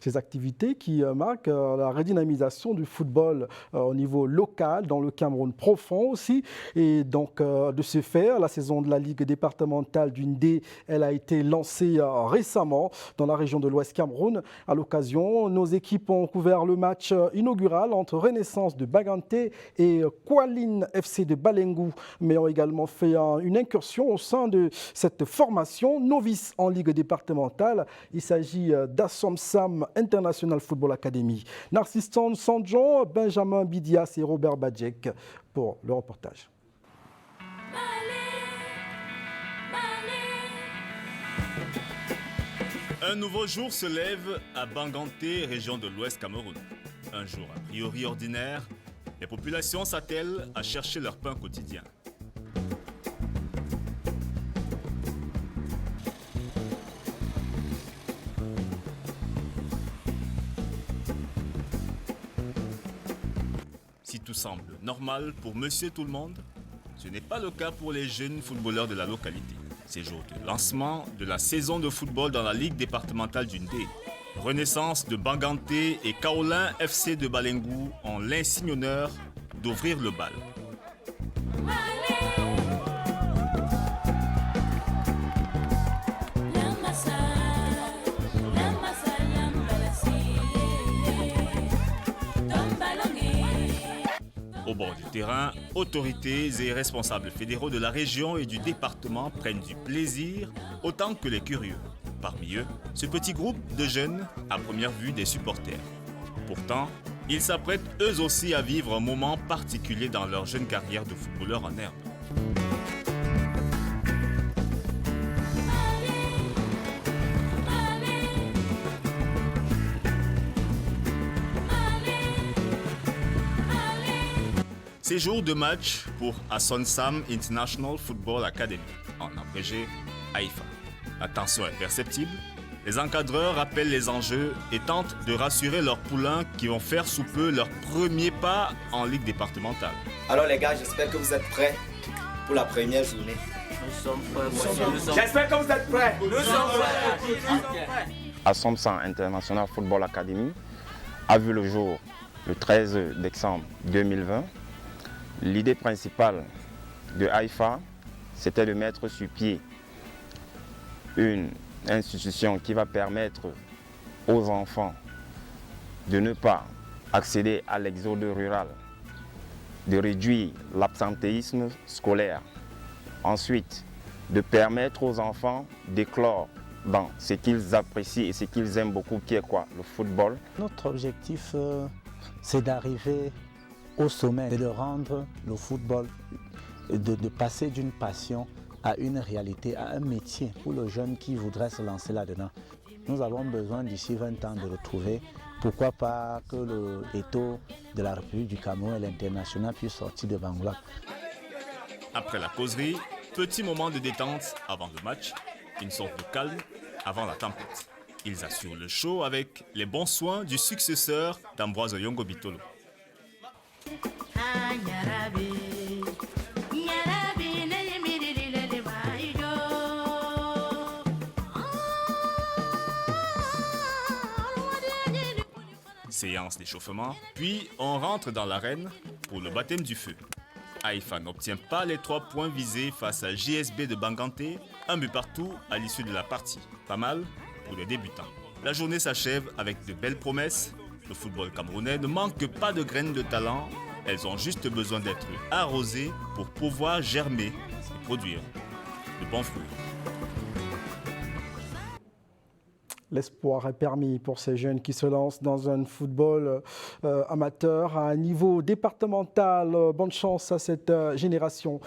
Ces activités qui marquent la redynamisation du football au niveau local, dans le Cameroun profond aussi. Et donc, de ce fait, la saison de la Ligue départementale du Ndé, elle a été lancée récemment dans la région de l'Ouest Cameroun. À l'occasion, nos équipes ont couvert le match inaugural entre Renaissance de Baganté et Kualin FC de Balengou, mais ont également fait une incursion au sein de cette formation novice en Ligue départementale. Il s'agit d'Assomsam International Football Academy. Narcisse Sandjon, Benjamin Bidias et Robert Badjek pour le reportage. Un nouveau jour se lève à Banganté, région de l'Ouest Cameroun. Un jour a priori ordinaire, les populations s'attellent à chercher leur pain quotidien. Si tout semble normal pour Monsieur Tout-le-Monde, ce n'est pas le cas pour les jeunes footballeurs de la localité. C'est jour de lancement de la saison de football dans la Ligue départementale du Ndé. Renaissance de Banganté et Kaolin FC de Balengou ont l'insigne honneur d'ouvrir le bal. Au bord du terrain, autorités et responsables fédéraux de la région et du département prennent du plaisir autant que les curieux. Parmi eux, ce petit groupe de jeunes à première vue des supporters. Pourtant, ils s'apprêtent eux aussi à vivre un moment particulier dans leur jeune carrière de footballeur en herbe. C'est jour de match pour Assomsam International Football Academy, en abrégé AIFA. La tension est perceptible, les encadreurs rappellent les enjeux et tentent de rassurer leurs poulains qui vont faire sous peu leur premier pas en Ligue départementale. Alors les gars, j'espère que vous êtes prêts pour la première journée. Nous sommes prêts. J'espère que vous êtes prêts. Nous sommes prêts. Assomsam International Football Academy a vu le jour le 13 décembre 2020. L'idée principale de AIFA, c'était de mettre sur pied une institution qui va permettre aux enfants de ne pas accéder à l'exode rural, de réduire l'absentéisme scolaire. Ensuite, de permettre aux enfants d'éclore dans ce qu'ils apprécient et ce qu'ils aiment beaucoup, qui est quoi? Le football. Notre objectif, c'est d'arriver au sommet, et de rendre le football, de passer d'une passion à une réalité, à un métier pour le jeune qui voudrait se lancer là-dedans. Nous avons besoin d'ici 20 ans de retrouver, pourquoi pas que le Étau de la République du Cameroun et l'international puissent sortir de Bangla. Après la causerie, petit moment de détente avant le match, une sorte de calme avant la tempête. Ils assurent le show avec les bons soins du successeur d'Ambroise Yongo Bitolo. Séance d'échauffement, puis on rentre dans l'arène pour le baptême du feu. AIFA n'obtient pas les 3 points visés face à JSB de Banganté, un but partout à l'issue de la partie. Pas mal pour les débutants. La journée s'achève avec de belles promesses. Le football camerounais ne manque pas de graines de talent. Elles ont juste besoin d'être arrosées pour pouvoir germer et produire de bons fruits. L'espoir est permis pour ces jeunes qui se lancent dans un football amateur à un niveau départemental. Bonne chance à cette génération.